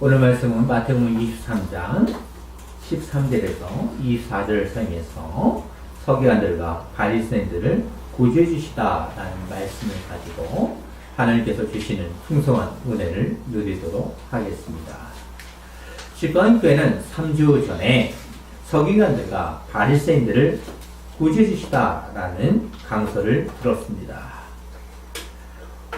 오늘 말씀은 마태복음 23장 13절에서 24절을 사용해서 서기관들과 바리새인들을 구제해 주시다라는 말씀을 가지고 하나님께서 주시는 풍성한 은혜를 누리도록 하겠습니다. 집권교회는 3주 전에 서기관들과 바리새인들을 구제해 주시다라는 강서를 들었습니다.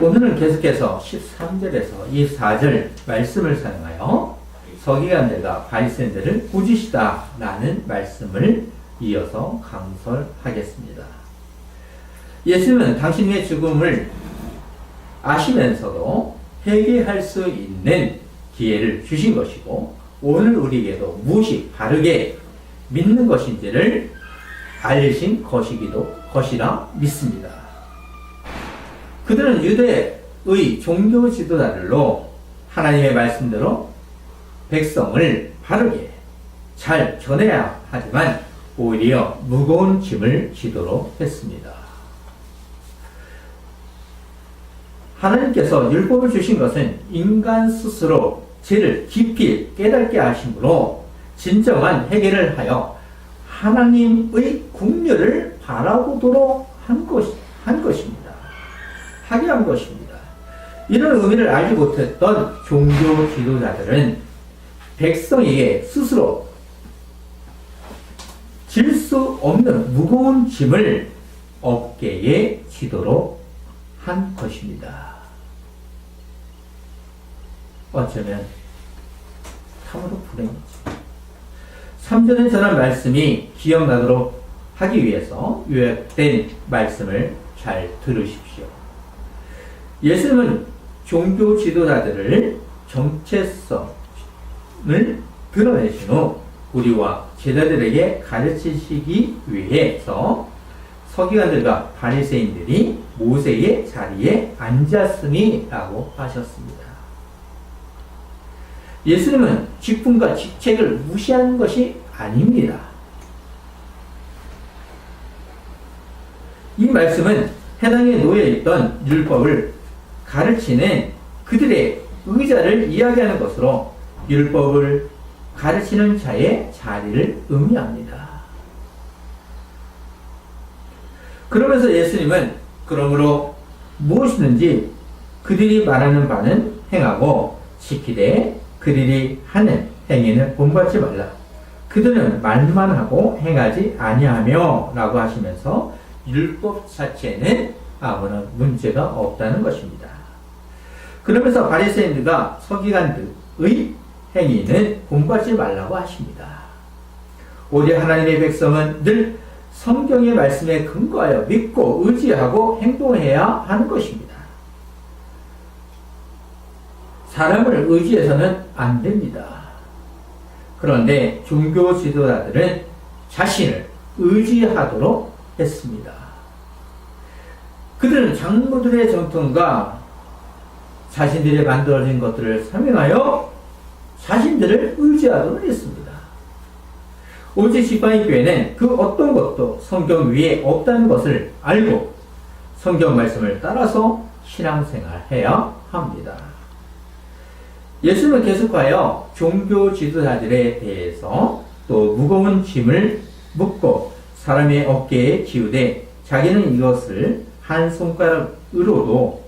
오늘은 계속해서 13절에서 24절 말씀을 사용하여 서기관들과 바리새인들을 꾸짖으시다라는 말씀을 이어서 강설하겠습니다. 예수님은 당신의 죽음을 아시면서도 회개할 수 있는 기회를 주신 것이고, 오늘 우리에게도 무엇이 바르게 믿는 것인지를 알리신 것이라 믿습니다. 그들은 유대의 종교 지도자들로 하나님의 말씀대로 백성을 바르게 잘 전해야 하지만 오히려 무거운 짐을 지도록 했습니다. 하나님께서 율법을 주신 것은 인간 스스로 죄를 깊이 깨닫게 하심으로 진정한 해결을 하여 하나님의 국률을 바라보도록 한 것입니다. 이런 의미를 알지 못했던 종교 지도자들은 백성에게 스스로 질 수 없는 무거운 짐을 어깨에 지도록 한 것입니다. 어쩌면 참으로 불행이죠. 3절에 전한 말씀이 기억나도록 하기 위해서 요약된 말씀을 잘 들으십시오. 예수님은 종교 지도자들을 정체성을 드러내신 후 우리와 제자들에게 가르치시기 위해서 서기관들과 바리새인들이 모세의 자리에 앉았으니라고 하셨습니다. 예수님은 직분과 직책을 무시한 것이 아닙니다. 이 말씀은 해당에 놓여있던 율법을 가르치는 그들의 의자를 이야기하는 것으로 율법을 가르치는 자의 자리를 의미합니다. 그러면서 예수님은 그러므로 무엇이든지 그들이 말하는 바는 행하고 지키되 그들이 하는 행위는 본받지 말라. 그들은 말만 하고 행하지 아니하며 라고 하시면서 율법 자체는 아무런 문제가 없다는 것입니다. 그러면서 바리새인들과 서기관들의 행위는 본받지 말라고 하십니다. 오직 하나님의 백성은 늘 성경의 말씀에 근거하여 믿고 의지하고 행동해야 하는 것입니다. 사람을 의지해서는 안 됩니다. 그런데 종교 지도자들은 자신을 의지하도록 했습니다. 그들은 장로들의 정통과 자신들이 만들어진 것들을 사명하여 자신들을 의지하도록 했습니다. 오직 지파의 교회는 그 어떤 것도 성경 위에 없다는 것을 알고 성경 말씀을 따라서 신앙생활해야 합니다. 예수는 계속하여 종교 지도자들에 대해서 또 무거운 짐을 묻고 사람의 어깨에 지우되 자기는 이것을 한 손가락으로도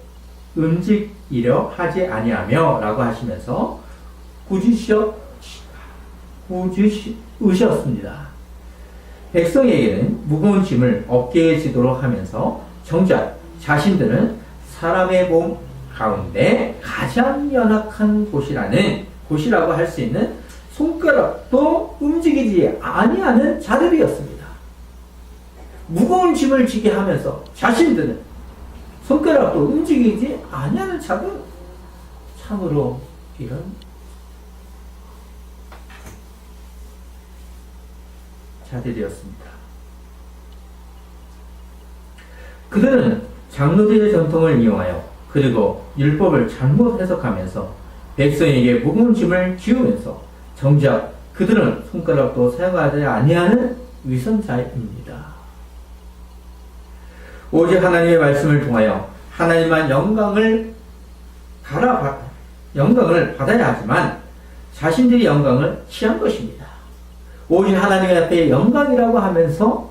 움직이려 하지 아니하며 라고 하시면서 꾸짖으셨습니다. 백성에게는 무거운 짐을 어깨에 지도록 하면서 정작 자신들은 사람의 몸 가운데 가장 연약한 곳이라고 할 수 있는 손가락도 움직이지 아니하는 자들이었습니다. 무거운 짐을 지게 하면서 자신들은 손가락도 움직이지 아니하는 자들, 참으로 이런 자들이었습니다. 그들은 장로들의 전통을 이용하여 그리고 율법을 잘못 해석하면서 백성에게 무거운 짐을 지우면서 정작 그들은 손가락도 사용하지 아니하는 위선자입니다. 오직 하나님의 말씀을 통하여 하나님만 영광을 받아야 하지만 자신들이 영광을 취한 것입니다. 오직 하나님 앞에 영광이라고 하면서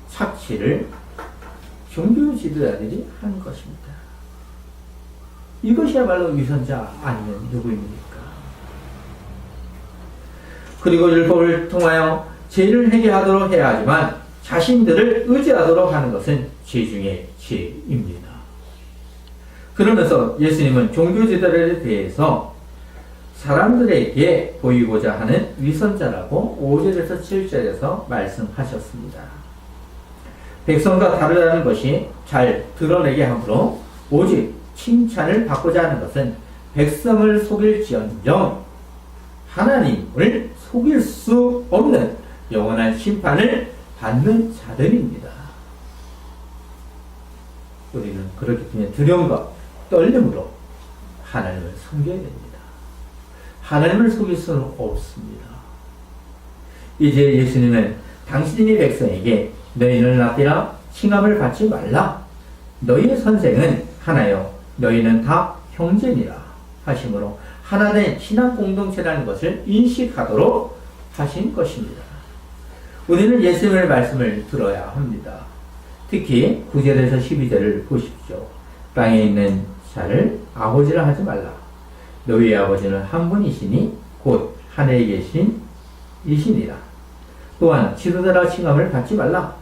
착취를 종교 지도자들이 한 것입니다. 이것이야말로 위선자 아니면 누구입니까? 그리고 율법을 통하여 죄를 해결하도록 해야 하지만 자신들을 의지하도록 하는 것은 죄 중에 죄입니다. 그러면서 예수님은 종교 지도자에 대해서 사람들에게 보이고자 하는 위선자라고 5절에서 7절에서 말씀하셨습니다. 백성과 다르다는 것이 잘 드러내게 하므로 오직 칭찬을 받고자 하는 것은 백성을 속일지언정 하나님을 속일 수 없는 영원한 심판을 받는 자들입니다. 우리는 그렇기 때문에 두려움과 떨림으로 하나님을 섬겨야 됩니다. 하나님을 속일 수는 없습니다. 이제 예수님은 당신의 백성에게 너희는 나태라 칭함을 받지 말라. 너희의 선생은 하나요. 너희는 다 형제니라 하심으로 하나된 신앙 공동체라는 것을 인식하도록 하신 것입니다. 우리는 예수님의 말씀을 들어야 합니다. 특히 9절에서 12절을 보십시오. 땅에 있는 자를 아버지라 하지 말라. 너희의 아버지는 한 분이시니 곧 하늘에 계신 이시니라. 또한 지도자라 칭함을 받지 말라.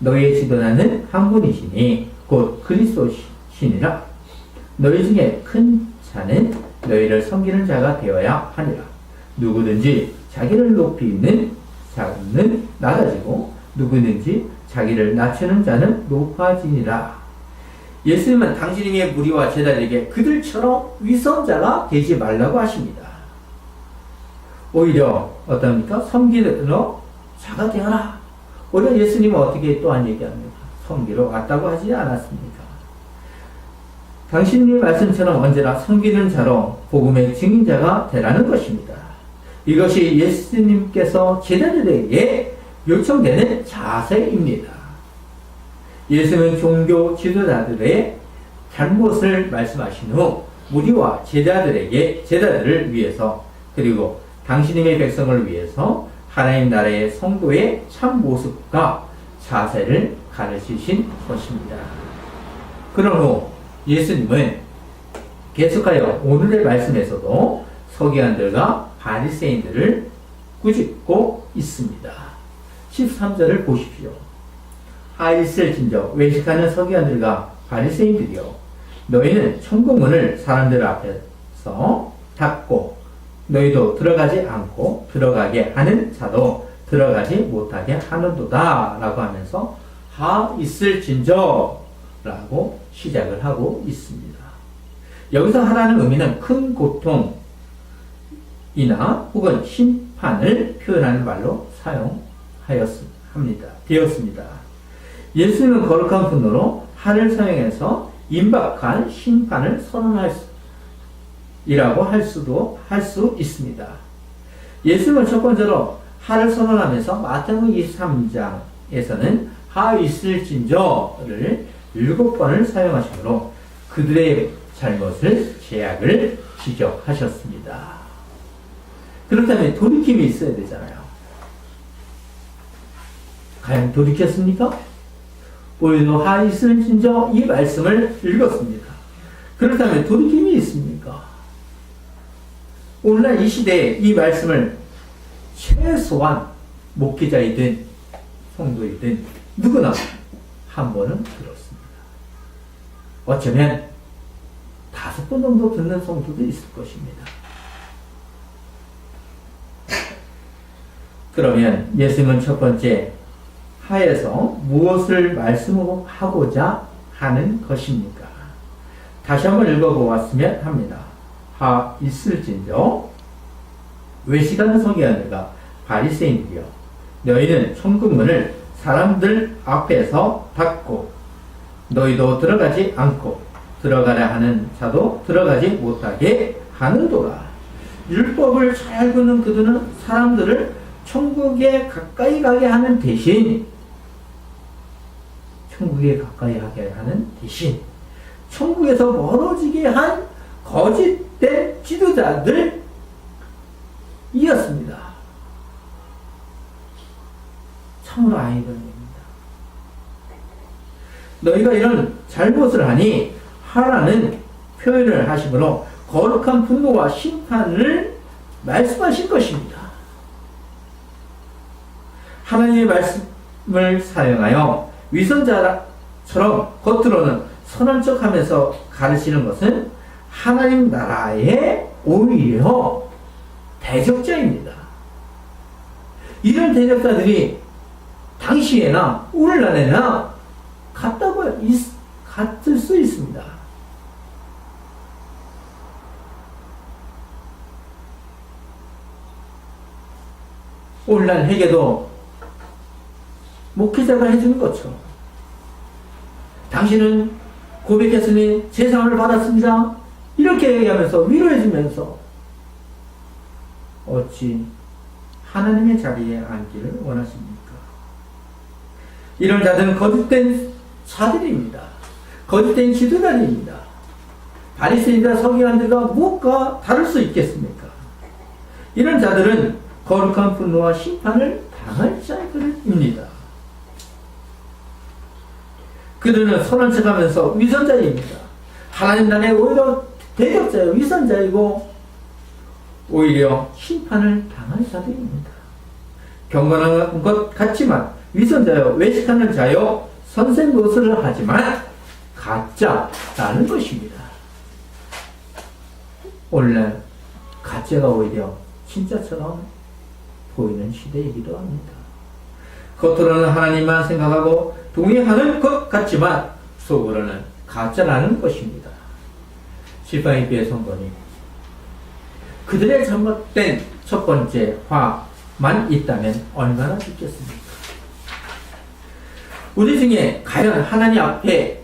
너희의 지도자는 한 분이시니 곧 그리스도시니라. 너희 중에 큰 자는 너희를 섬기는 자가 되어야 하니라. 누구든지 자기를 높이는 자는 낮아지고 누구든지 자기를 낮추는 자는 높아지니라. 예수님은 당신의 무리와 제자들에게 그들처럼 위선자가 되지 말라고 하십니다. 오히려 어떻습니까? 섬기는 자가 되어라. 오히려 예수님은 어떻게 또한 얘기합니까? 섬기러 왔다고 하지 않았습니까? 당신의 말씀처럼 언제나 섬기는 자로 복음의 증인자가 되라는 것입니다. 이것이 예수님께서 제자들에게 요청되는 자세입니다. 예수님은 종교 지도자들의 잘못을 말씀하신 후 무리와 제자들을 위해서 그리고 당신의 백성을 위해서 하나님 나라의 성도의 참 모습과 자세를 가르치신 것입니다. 그런 후 예수님은 계속하여 오늘의 말씀에서도 서기관들과 바리새인들을 꾸짖고 있습니다. 13절을 보십시오. 있을진저 외식하는 서기관들과 바리새인들이여 너희는 천국문을 사람들 앞에서 닫고 너희도 들어가지 않고 들어가게 하는 자도 들어가지 못하게 하는도다 라고 하면서 있을진저 라고 시작을 하고 있습니다. 여기서 하라는 의미는 큰 고통이나 혹은 심판을 표현하는 말로 되었습니다. 예수님은 거룩한 분노로 하를 사용해서 임박한 심판을 선언이라고 할 수 있습니다. 예수님은 첫 번째로 하를 선언하면서 마태복음 23장에서는 있을진저를 7번을 사용하시므로 그들의 잘못을 죄악을 지적하셨습니다. 그렇다면 돌이킴이 있어야 되잖아요. 과연 돌이켰습니까? 오히려 있을진저 이 말씀을 읽었습니다. 그렇다면 돌이킴이 있습니까? 오늘날 이 시대에 이 말씀을 최소한 목회자이든 성도이든 누구나 한 번은 들었습니다. 어쩌면 5번 정도 듣는 성도도 있을 것입니다. 그러면 예수님은 첫 번째 하에서 무엇을 말씀하고자 하는 것입니까? 다시 한번 읽어보았으면 합니다. 있을진저 외식하는 서기관들과 바리새인들이여 너희는 천국문을 사람들 앞에서 닫고 너희도 들어가지 않고 들어가려 하는 자도 들어가지 못하게 하는도다. 율법을 잘 듣는 그들은 사람들을 천국에 가까이 가게 하는 대신 천국에서 멀어지게 한 거짓된 지도자들 참으로 아이러니입니다. 너희가 이런 잘못을 하니 하라는 표현을 하시므로 거룩한 분노와 심판을 말씀하신 것입니다. 하나님의 말씀을 사용하여 위선자처럼 겉으로는 선한 척하면서 가르치는 것은 하나님 나라의 오히려 대적자입니다. 이런 대적자들이 당시에나 오늘날에나 같을 수 있습니다. 오늘날 회개도 목회자가 해주는 것처럼 당신은 고백했으니 제사함을 받았습니다. 이렇게 얘기하면서 위로해주면서 어찌 하나님의 자리에 앉기를 원하십니까? 이런 자들은 거짓된 자들입니다. 거짓된 지도자들입니다. 바리새인과 서기관들과 무엇과 다를 수 있겠습니까? 이런 자들은 거룩한 분노와 심판을 당할 자들입니다. 그들은 선한 척하면서 위선자입니다. 하나님 나라의 오히려 대적자요 위선자이고 오히려 심판을 당할 자들입니다. 경건한 것 같지만 위선자요 외식하는 자요 선생 노릇을 하지만 가짜라는 것입니다. 오늘날 가짜가 오히려 진짜처럼 보이는 시대이기도 합니다. 겉으로는 하나님만 생각하고 동의하는 것 같지만 속으로는 가짜라는 것입니다. 시바이비의 선거니 그들의 잘못된 첫 번째 화만 있다면 얼마나 좋겠습니까? 우리 중에 과연 하나님 앞에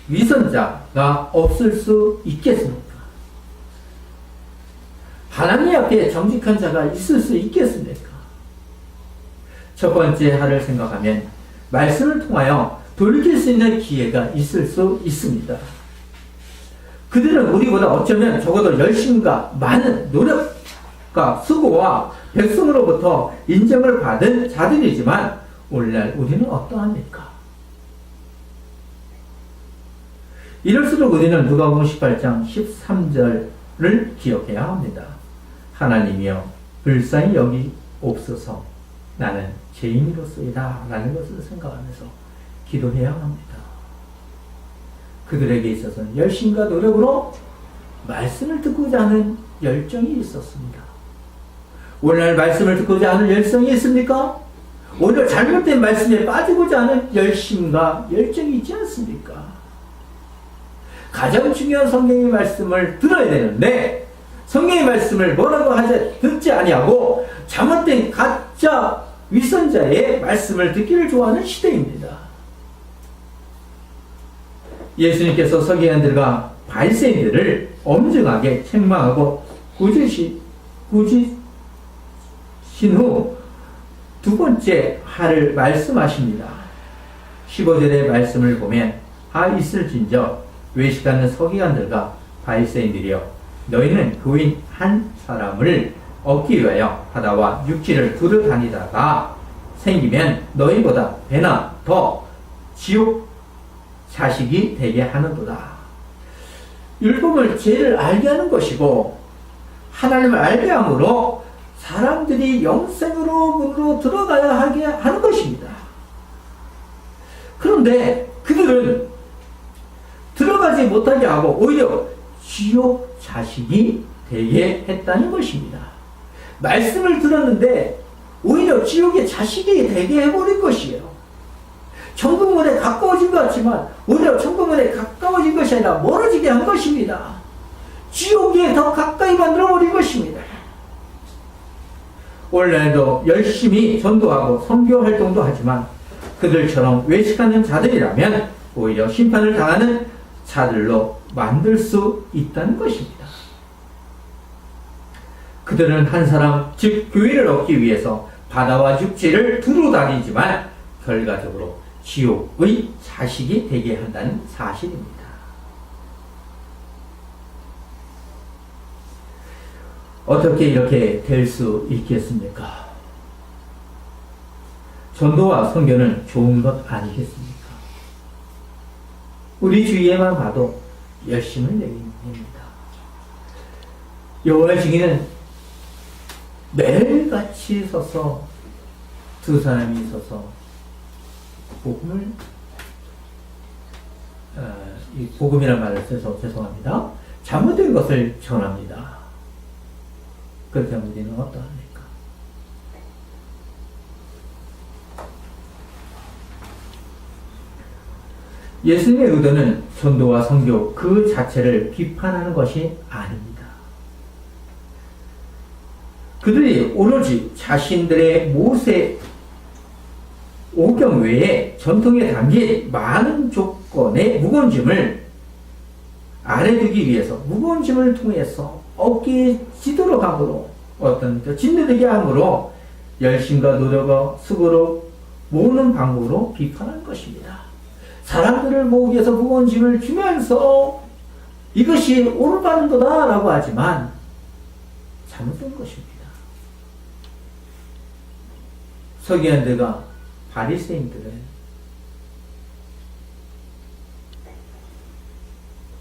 위선자가 없을 수 있겠습니까? 하나님 앞에 정직한 자가 있을 수 있겠습니까? 첫 번째 하를 생각하면 말씀을 통하여 돌이킬 수 있는 기회가 있을 수 있습니다. 그들은 우리보다 어쩌면 적어도 열심과 많은 노력과 수고와 백성으로부터 인정을 받은 자들이지만 오늘날 우리는 어떠합니까? 이럴수록 우리는 누가복음 18장 13절을 기억해야 합니다. 하나님이여 불쌍히 여기옵소서 나는 죄인이로소이다 라는 것을 생각하면서 기도해야 합니다. 그들에게 있어서는 열심과 노력으로 말씀을 듣고자 하는 열정이 있었습니다. 오늘 말씀을 듣고자 하는 열정이 있습니까? 오히려 잘못된 말씀에 빠지고자 하는 열심과 열정이 있지 않습니까? 가장 중요한 성경의 말씀을 들어야 되는데 성경의 말씀을 뭐라고 하지 듣지 아니하고 잘못된 가짜 위선자의 말씀을 듣기를 좋아하는 시대입니다. 예수님께서 서기관들과 바리새인들을 엄중하게 책망하고 꾸짖으신 후 두 번째 하를 말씀하십니다. 15절의 말씀을 보면 있을진저 외식하는 서기관들과 바리새인들이여 너희는 교인 한 사람을 얻기 위하여 바다와 육지를 두루 다니다가 생기면 너희보다 배나 더 지옥 자식이 되게 하는도다. 율법을 죄를 알게 하는 것이고 하나님을 알게 함으로 사람들이 영생으로 문으로 들어가야 하게 하는 것입니다. 그런데 그들은 들어가지 못하게 하고 오히려 지옥 자식이 되게 했다는 것입니다. 말씀을 들었는데 오히려 지옥의 자식이 되게 해버린 것이에요. 천국문에 가까워진 것 같지만 오히려 천국문에 가까워진 것이 아니라 멀어지게 한 것입니다. 지옥에 더 가까이 만들어버린 것입니다. 오늘날도 열심히 전도하고 선교 활동도 하지만 그들처럼 외식하는 자들이라면 오히려 심판을 당하는 자들로 만들 수 있다는 것입니다. 그들은 한 사람, 즉 교회를 얻기 위해서 바다와 육지를 두루 다니지만 결과적으로 지옥의 자식이 되게 한다는 사실입니다. 어떻게 이렇게 될 수 있겠습니까? 전도와 선교는 좋은 것 아니겠습니까? 우리 주위에만 봐도 열심을 내립니다. 여호와의 증인은 매일같이 서서 두 사람이 서서 복음을 이 복음이라는 말을 써서 죄송합니다. 잘못된 것을 전합니다. 그렇게 하면 우리는 어떠합니까? 예수님의 의도는 전도와 선교 그 자체를 비판하는 것이 아닙니다. 그들이 오로지 자신들의 모세 오경 외에 전통에 담긴 많은 조건의 무거운 짐을 아래 두기 위해서 무거운 짐을 통해서 어깨에 지도록 함으로 어떤 짓누르게 함으로 열심과 노력과 수고로 모으는 방법으로 비판하는 것입니다. 사람들을 모으기 위해서 무거운 짐을 주면서 이것이 올바른 거다라고 하지만 잘못된 것입니다. 서기관들과 바리새인들은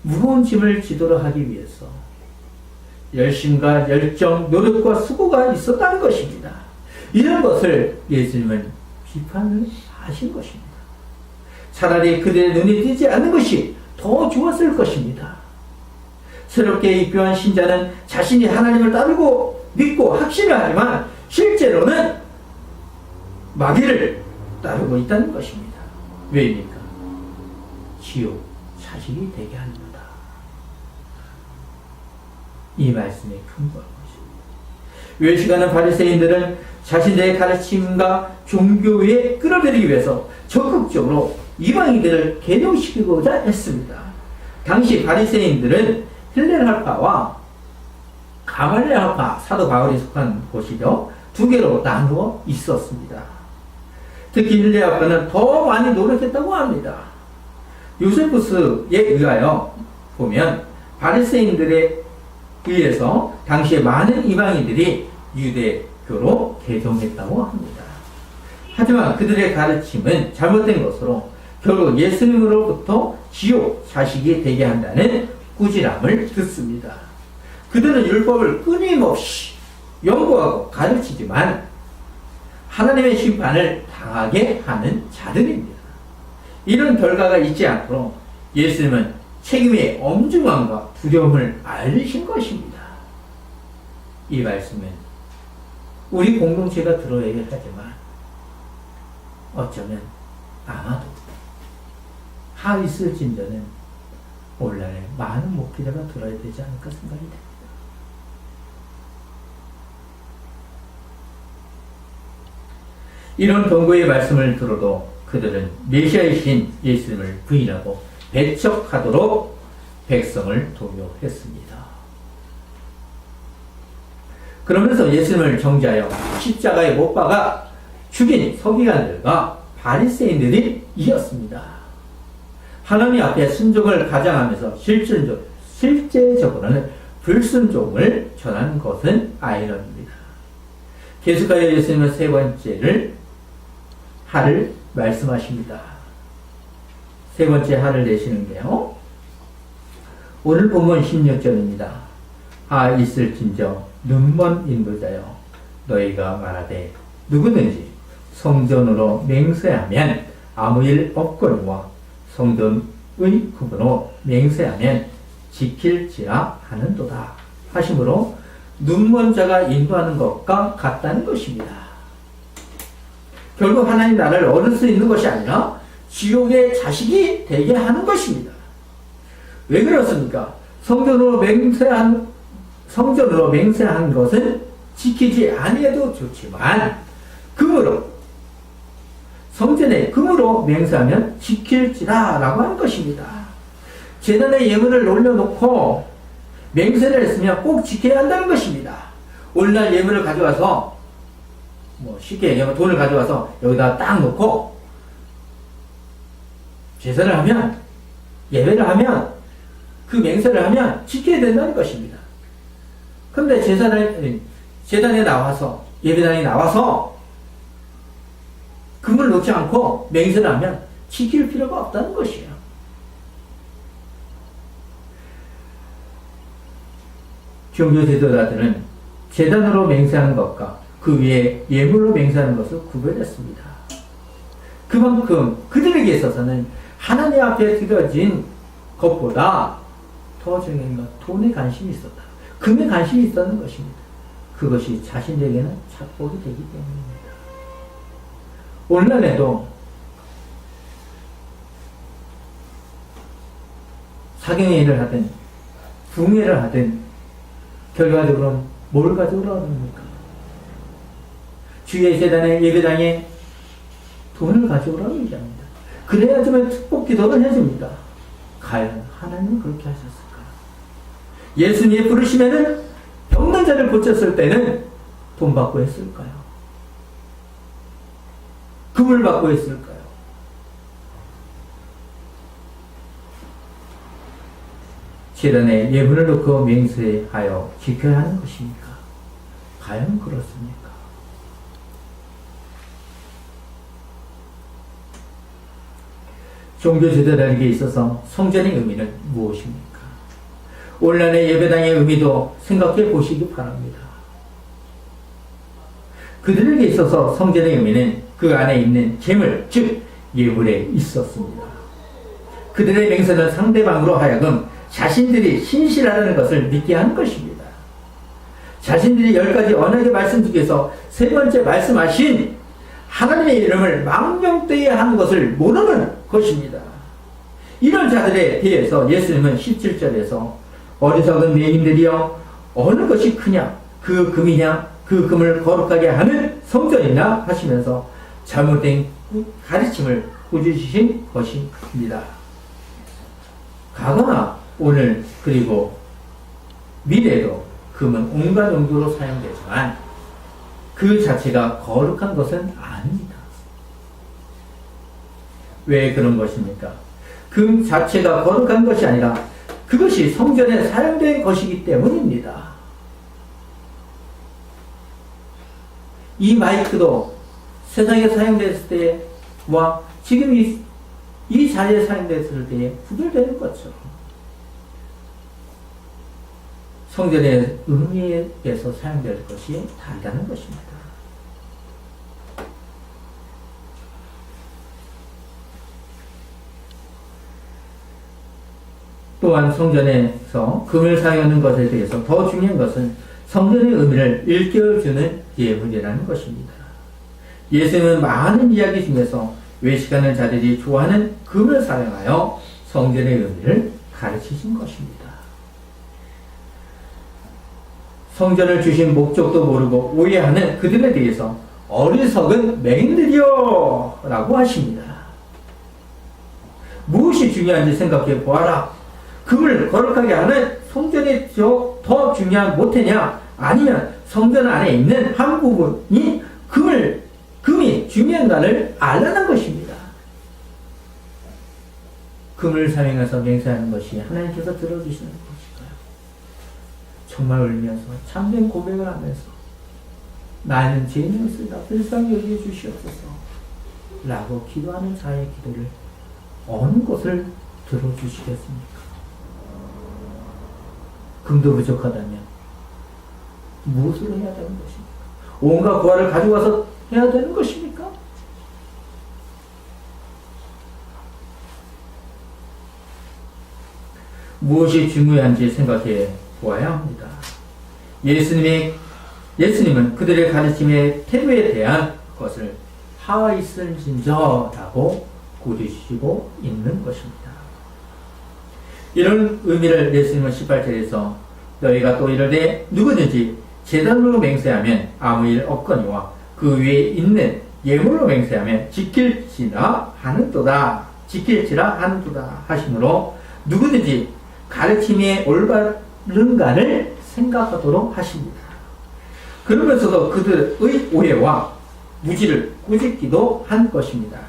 무거운 짐을 지도록 하기 위해서 열심과 열정, 노력과 수고가 있었다는 것입니다. 이런 것을 예수님은 비판을 하신 것입니다. 차라리 그들의 눈이 띄지 않는 것이 더 좋았을 것입니다. 새롭게 입교한 신자는 자신이 하나님을 따르고 믿고 확신을 하지만 실제로는 마귀를 따르고 있다는 것입니다. 왜입니까? 지옥 자식이 되게 하는 거다. 이 말씀의 근거인 것입니다. 외식하는 바리새인들은 자신들의 가르침과 종교에 끌어들이기 위해서 적극적으로 이방인들을 개종시키고자 했습니다. 당시 바리새인들은 힐렐학파와 가말레학파, 사도 바울이 속한 곳이죠. 두 개로 나누어 있었습니다. 특히 힐렐학파는 더 많이 노력했다고 합니다. 요세푸스에 의하여 보면 바리새인들에 의해서 당시에 많은 이방인들이 유대교로 개종했다고 합니다. 하지만 그들의 가르침은 잘못된 것으로 결국 예수님으로부터 지옥 자식이 되게 한다는 꾸지람을 듣습니다. 그들은 율법을 끊임없이 연구하고 가르치지만 하나님의 심판을 당하게 하는 자들입니다. 이런 결과가 있지 않도록 예수님은 책임의 엄중함과 두려움을 알리신 것입니다. 이 말씀은 우리 공동체가 들어야 하지만 어쩌면 아마도 있을진저는 오늘날에 많은 목회자가 들어야 되지 않을까 생각이 됩니다. 이런 경고의 말씀을 들어도 그들은 메시아이신 예수님을 부인하고 배척하도록 백성을 동요했습니다. 그러면서 예수님을 정죄하여 십자가에 못 박아 죽인 서기관들과 바리새인들이 이었습니다. 하나님 앞에 순종을 가장하면서 실제적으로는 불순종을 전한 것은 아이러니입니다. 계속하여 예수님은 세 번째를 하를 말씀하십니다. 세 번째 하를 내시는데요. 오늘 본문 16절입니다. 있을진저 눈먼 인도자여 너희가 말하되 누구든지 성전으로 맹세하면 아무 일 없거니와 성전의 구분으로 맹세하면 지킬지라 하는도다 하심으로 눈먼 자가 인도하는 것과 같다는 것입니다. 결국 하나님 나라를 얻을 수 있는 것이 아니라 지옥의 자식이 되게 하는 것입니다. 왜 그렇습니까? 성전으로 맹세한 것은 지키지 아니해도 좋지만 성전의 금으로 맹세하면 지킬지라 라고 하는 것입니다. 제단에 예물을 올려놓고 맹세를 했으면 꼭 지켜야 한다는 것입니다. 오늘날 예물을 가져와서 쉽게 얘기하면 돈을 가져와서 여기다 딱 놓고 제사를 하면 예배를 하면 그 맹세를 하면 지켜야 된다는 것입니다. 그런데 제단에 나와서 예배당에 나와서 금을 놓지 않고 맹세를 하면 지킬 필요가 없다는 것이에요. 종교 제도자들은 제단으로 맹세하는 것과 그 위에 예물로 맹세하는 것을 구별했습니다. 그만큼 그들에게 있어서는 하나님 앞에 드려진 것보다 더 중요한 건 돈에 관심이 있었다. 금에 관심이 있었는 것입니다. 그것이 자신에게는 착복이 되기 때문입니다. 오늘날에도 사경의 일을 하든 부흥회를 하든 결과적으로는 뭘 가져오라고 합니까? 주의 재단의 예배당에 돈을 가져오라고 얘기합니다. 그래야지만 축복 기도를 해줍니다. 과연 하나님은 그렇게 하셨을까요? 예수님이 부르시면은 병든 자를 고쳤을 때는 돈 받고 했을까요? 금을 받고 했을까요? 재단에 예물을 넣고 맹세하여 지켜야 하는 것입니까? 과연 그렇습니까? 종교 지도자에게 있어서 성전의 의미는 무엇입니까? 오늘날의 예배당의 의미도 생각해 보시기 바랍니다. 그들에게 있어서 성전의 의미는 그 안에 있는 재물, 즉 예물에 있었습니다. 그들의 맹세는 상대방으로 하여금 자신들이 신실하다는 것을 믿게 하는 것입니다. 자신들이 10가지 언약의 말씀 중에서 세 번째 말씀하신 하나님의 이름을 망령되이 하는 것을 모르는 것입니다. 이런 자들에 대해서 예수님은 17절에서 어리석은 맹인들이여 어느 것이 크냐 그 금이냐 그 금을 거룩하게 하는 성전이냐 하시면서 잘못된 가르침을 꾸짖으신 것입니다. 과거나 오늘 그리고 미래도 금은 온갖 용도로 사용되지만 그 자체가 거룩한 것은 아닙니다. 왜 그런 것입니까? 금 자체가 거룩한 것이 아니라 그것이 성전에 사용된 것이기 때문입니다. 이 마이크도 세상에 사용됐을 때와 지금 이 자리에 사용됐을 때에 구별되는 것처럼 성전의 의미에서 사용될 것이 다르다는 것입니다. 또한 성전에서 금을 사용하는 것에 대해서 더 중요한 것은 성전의 의미를 일깨워주는 예물이라는 것입니다. 예수님은 많은 이야기 중에서 외식하는 자들이 좋아하는 금을 사용하여 성전의 의미를 가르치신 것입니다. 성전을 주신 목적도 모르고 오해하는 그들에 대해서 어리석은 맹인들이여 라고 하십니다. 무엇이 중요한지 생각해 보아라. 금을 거룩하게 하는 성전이 더 중요한 못해냐? 아니면 성전 안에 있는 한 부분이 금이 중요한가를 알라는 것입니다. 금을 사용해서 맹세하는 것이 하나님께서 들어주시는 것일까요? 정말 울면서 참된 고백을 하면서 나는 죄인이었으나 불쌍히 여겨 주시옵소서 라고 기도하는 자의 기도를 어느 것을 들어주시겠습니까? 금도 부족하다면 무엇을 해야 되는 것입니까? 온갖 고아를 가져와서 해야 되는 것입니까? 무엇이 중요한지 생각해 보아야 합니다. 예수님은 그들의 가르침의 태도에 대한 것을 하와 있을진저라고 꾸짖으시고 있는 것입니다. 이런 의미를 예수님은 18절에서 너희가 또 이르되 누구든지 제단으로 맹세하면 아무 일 없거니와 그 위에 있는 예물로 맹세하면 지킬지라 하는도다 하시므로 누구든지 가르침이 올바른가를 생각하도록 하십니다. 그러면서도 그들의 오해와 무지를 꾸짖기도 한 것입니다.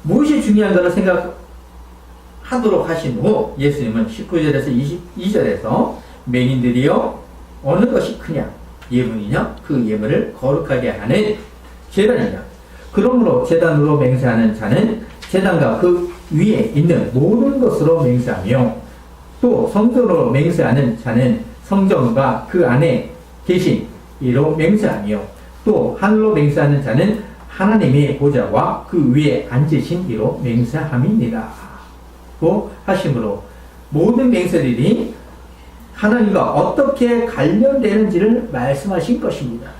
무엇이 중요한가를 생각하도록 하신 후 예수님은 19절에서 22절에서 맹인들이여 어느 것이 크냐 예물이냐 그 예물을 거룩하게 하는 제단이냐 그러므로 제단으로 맹세하는 자는 제단과 그 위에 있는 모든 것으로 맹세하며 또 성전으로 맹세하는 자는 성전과 그 안에 계신 이로 맹세하며 또 하늘로 맹세하는 자는 하나님의 보좌와 그 위에 앉으신 이로 맹세함이니라. 고 하심으로 모든 맹세들이 하나님과 어떻게 관련되는지를 말씀하신 것입니다.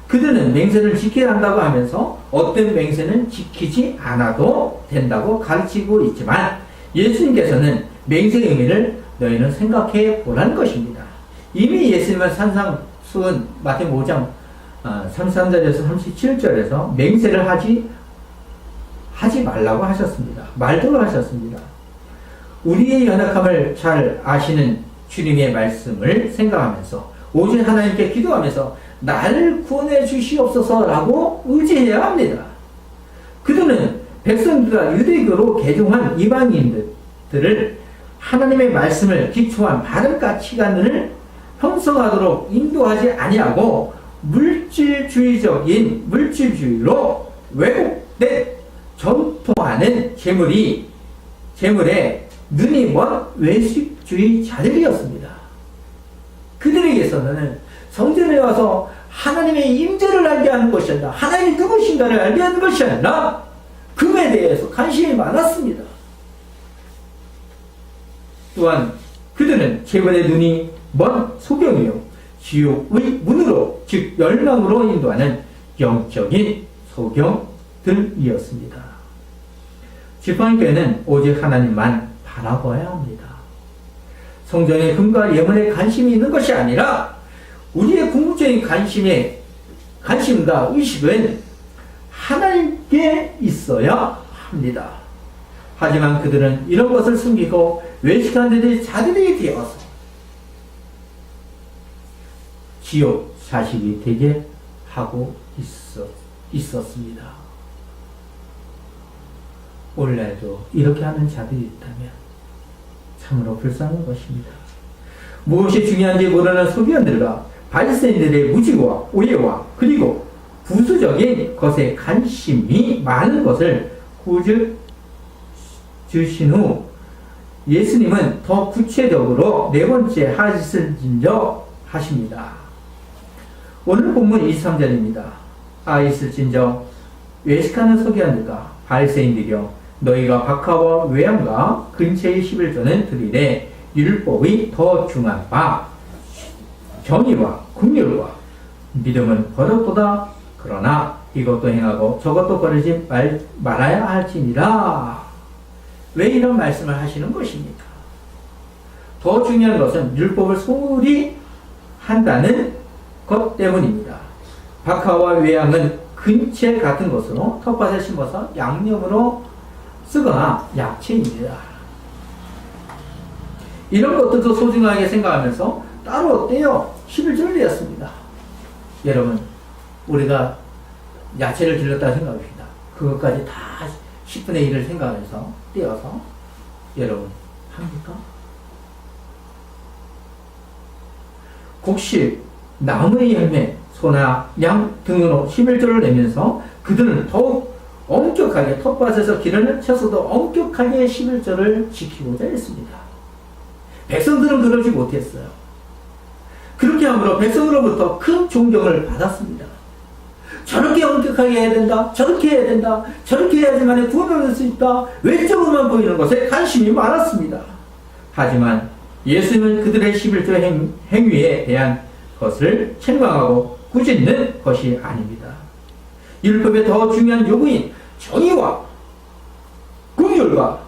그들은 맹세를 지켜야 한다고 하면서 어떤 맹세는 지키지 않아도 된다고 가르치고 있지만 예수님께서는 맹세의 의미를 너희는 생각해 보라는 것입니다. 이미 예수님은 산상수훈 마태복음 5장 33절에서 37절에서 맹세를 하지 말라고 하셨습니다. 말도를 하셨습니다. 우리의 연약함을 잘 아시는 주님의 말씀을 생각하면서 오직 하나님께 기도하면서 나를 구원해 주시옵소서라고 의지해야 합니다. 그들은 백성들과 유대교로 개종한 이방인들을 하나님의 말씀을 기초한 바른 가치관을 형성하도록 인도하지 아니하고 물질주의로 왜곡된 전통하는 재물에 눈이 먼 외식주의자들이었습니다. 그들에게서는 성전에 와서 하나님의 임재를 알게 하는 것이 아니라 하나님이 누구신가를 알게 하는 것이 아니라 금에 대해서 관심이 많았습니다. 또한 그들은 재물의 눈이 먼 소경이요 지옥의 문으로 즉 멸망으로 인도하는 영적인 소경들이었습니다. 지팡이교회는 오직 하나님만 바라봐야 합니다. 성전의 금과 예물에 관심이 있는 것이 아니라 우리의 궁극적인 관심과 의식은 하나님께 있어야 합니다. 하지만 그들은 이런 것을 숨기고 외식한 자들이 되어서 지옥 자식이 되게 하고 있었습니다. 오늘날도 이렇게 하는 자들이 있다면 참으로 불쌍한 것입니다. 무엇이 중요한지 모르는 소비원들과 바리새인들의 무지와 오해와 그리고 부수적인 것에 관심이 많은 것을 주신 후 예수님은 더 구체적으로 네 번째 하실진저 하십니다. 오늘 본문 23절입니다. 있을진저 외식하는 서기관들과 바리새인들이여 너희가 박하와 외양과 근처의 11조는 드리되 율법의 더 중한 바 정의와 긍휼과 믿음은 버릇보다 그러나 이것도 행하고 저것도 버리지 말아야 할지니라. 왜 이런 말씀을 하시는 것입니까? 더 중요한 것은 율법을 소홀히 한다는 것 때문입니다. 박하와 외양은 근체 같은 것으로 텃밭에 심어서 양념으로 쓰거나 약채입니다. 이런 것들도 소중하게 생각하면서 따로 떼어 11절을 내었습니다. 여러분, 우리가 야채를 길렀다 생각합시다. 그것까지 다 10분의 1을 생각해서 떼어서 여러분 합니까? 곡식, 나무의 열매, 소나 양 등으로 11절을 내면서 그들은 더욱 엄격하게 텃밭에서 기름을 쳐서도 엄격하게 11절을 지키고자 했습니다. 백성들은 그러지 못했어요. 그렇게 함으로 백성으로부터 큰 존경을 받았습니다. 저렇게 엄격하게 해야 된다, 저렇게 해야 된다, 저렇게 해야지만 구원을 얻을 수 있다, 외적으로만 보이는 것에 관심이 많았습니다. 하지만 예수님은 그들의 11조 행위에 대한 것을 책망하고 꾸짖는 것이 아닙니다. 율법의 더 중요한 요구인 정의와 긍휼과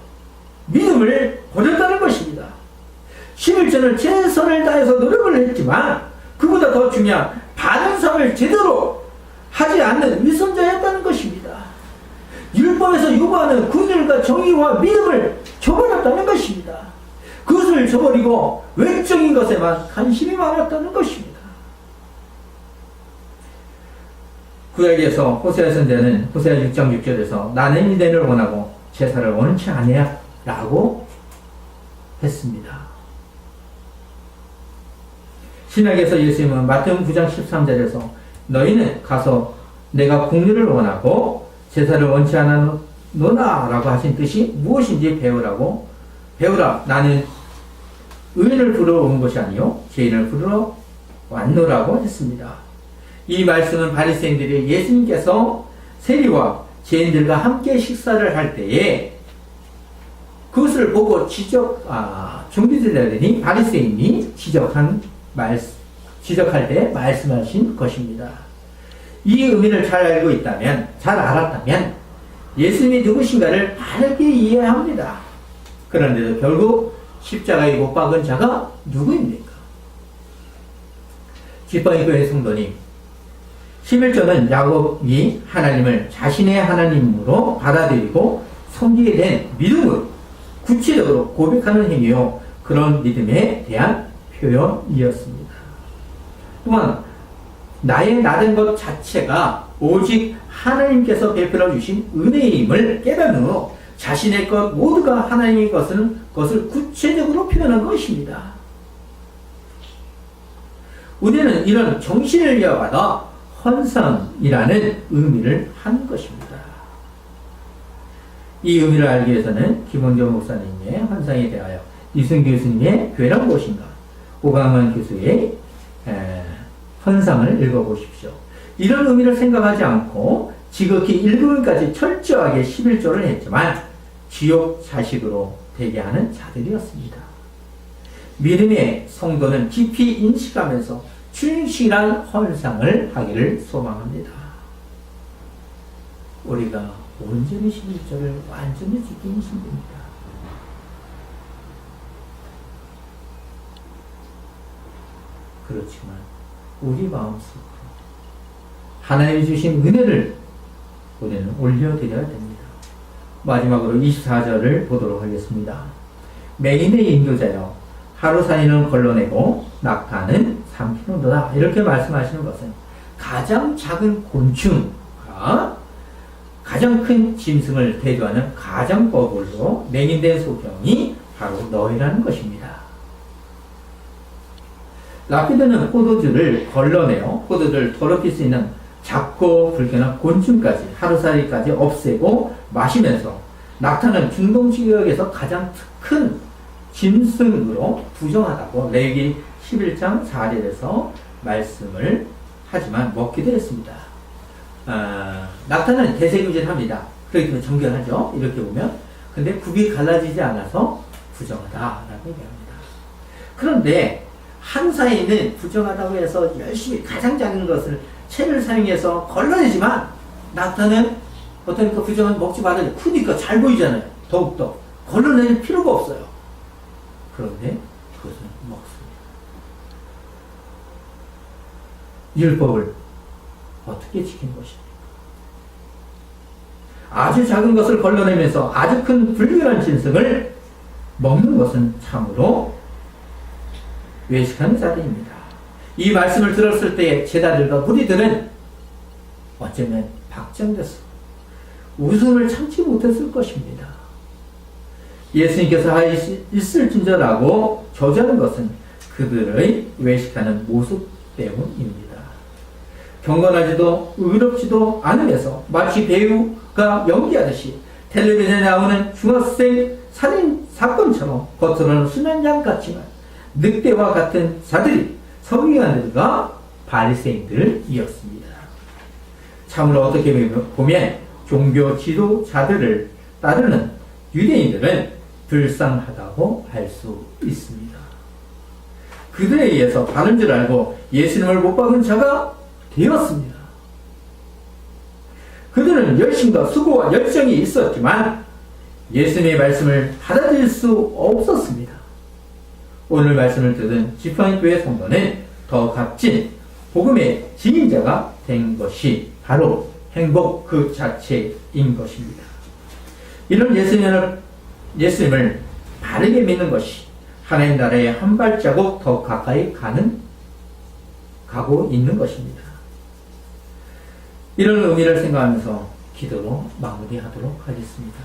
믿음을 버렸다는 것입니다. 11조는 최선을 다해서 노력을 했지만 그보다 더 중요한 바른 삶을 제대로 하지 않는 위선자였다는 것입니다. 율법에서 요구하는 긍휼과 정의와 믿음을 저버렸다는 것입니다. 그것을 저버리고 외적인 것에만 관심이 많았다는 것입니다. 구약에서 호세아 선지자는 호세아 6장 6절에서 나는 이대를 원하고 제사를 원치 아니야 라고 했습니다. 신약에서 예수님은 마태복음 9장 13절에서 너희는 가서 내가 공유를 원하고 제사를 원치 않노나 라고 하신 뜻이 무엇인지 배우라. 나는 의인을 부르러 온 것이 아니요 죄인을 부르러 왔노라고 했습니다. 이 말씀은 바리새인들이 예수님께서 세리와 죄인들과 함께 식사를 할 때에 그것을 보고 종교제자들이 바리새인이 지적할 때 말씀하신 것입니다. 이 의미를 잘 알았다면 예수님이 누구신가를 바르게 이해합니다. 그런데도 결국 십자가에 못 박은 자가 누구입니까? 지팡이 교회 성도님, 11조는 야곱이 하나님을 자신의 하나님으로 받아들이고 섬기게 된 믿음을 구체적으로 고백하는 행위요. 그런 믿음에 대한 표현이었습니다. 또한 나의 나된 것 자체가 오직 하나님께서 베풀어 주신 은혜임을 깨달은 후 자신의 것 모두가 하나님의 것을 구체적으로 표현한 것입니다. 우리는 이런 정신을 이어받아 헌상이라는 의미를 한 것입니다. 이 의미를 알기 위해서는 김원경 목사님의 헌상에 대하여 이승 교수님의 교회란 무엇인가, 오강만 교수의 헌상을 읽어보십시오. 이런 의미를 생각하지 않고 지극히 1부분까지 철저하게 11조를 했지만 지옥 자식으로 되게 하는 자들이었습니다. 믿음의 성도는 깊이 인식하면서 충실한 헌상을 하기를 소망합니다. 우리가 온전히 11조를 완전히 지키기 힘듭니다. 그렇지만 우리 마음속으로 하나님이 주신 은혜를 우리는 올려드려야 됩니다. 마지막으로 24절을 보도록 하겠습니다. 맹인의 인도자여 하루살이는 걸러내고 낙타는 삼키는도다. 이렇게 말씀하시는 것은 가장 작은 곤충과 가장 큰 짐승을 대조하는 가정법으로 맹인된 소경이 바로 너희라는 것입니다. 라피드는 포도주를 걸러내어 포도주를 더럽힐 수 있는 작고 불편한 곤충까지 하루살이까지 없애고 마시면서 낙타는 중동 지역에서 가장 큰 짐승으로 부정하다고 레위기 11장 4절에서 말씀을 하지만 먹기도 했습니다. 낙타는 대세구질합니다. 그렇기 때문에 정결하죠. 이렇게 보면. 근데 굽이 갈라지지 않아서 부정하다라고 얘기합니다. 그런데 한사에는 부정하다고 해서 열심히 가장 작은 것을 채를 사용해서 걸러내지만 낙타는 어떤 그 부정은 먹지 말아요. 크니까 잘 보이잖아요. 더욱더 걸러낼 필요가 없어요. 그런데 그것은 먹습니다. 율법을 어떻게 지킨 것입니까? 아주 작은 것을 걸러내면서 아주 큰 불결한 짐승을 먹는 것은 참으로 외식하는 자들입니다. 이 말씀을 들었을 때에 제자들과 무리들은 어쩌면 박정됐어. 웃음을 참지 못했을 것입니다. 예수님께서 있을진저라고 저주하는 것은 그들의 외식하는 모습 때문입니다. 경건하지도 의롭지도 않으면서 마치 배우가 연기하듯이 텔레비전에 나오는 중학생 살인 사건처럼 겉으로는 순한 양 같지만 늑대와 같은 자들이 서기관들과 바리새인들이었습니다. 참으로 어떻게 보면 종교 지도자들을 따르는 유대인들은 불쌍하다고 할 수 있습니다. 그들에 의해서 바른 줄 알고 예수님을 못 박은 자가 되었습니다. 그들은 열심과 수고와 열정이 있었지만 예수님의 말씀을 받아들일 수 없었습니다. 오늘 말씀을 들은 지팡이교회 성도는 더 값진 복음의 증인자가 된 것이 바로 행복 그 자체인 것입니다. 이런 예수님을 바르게 믿는 것이 하나님 나라에 한 발자국 더 가까이 가고 있는 것입니다. 이런 의미를 생각하면서 기도로 마무리하도록 하겠습니다.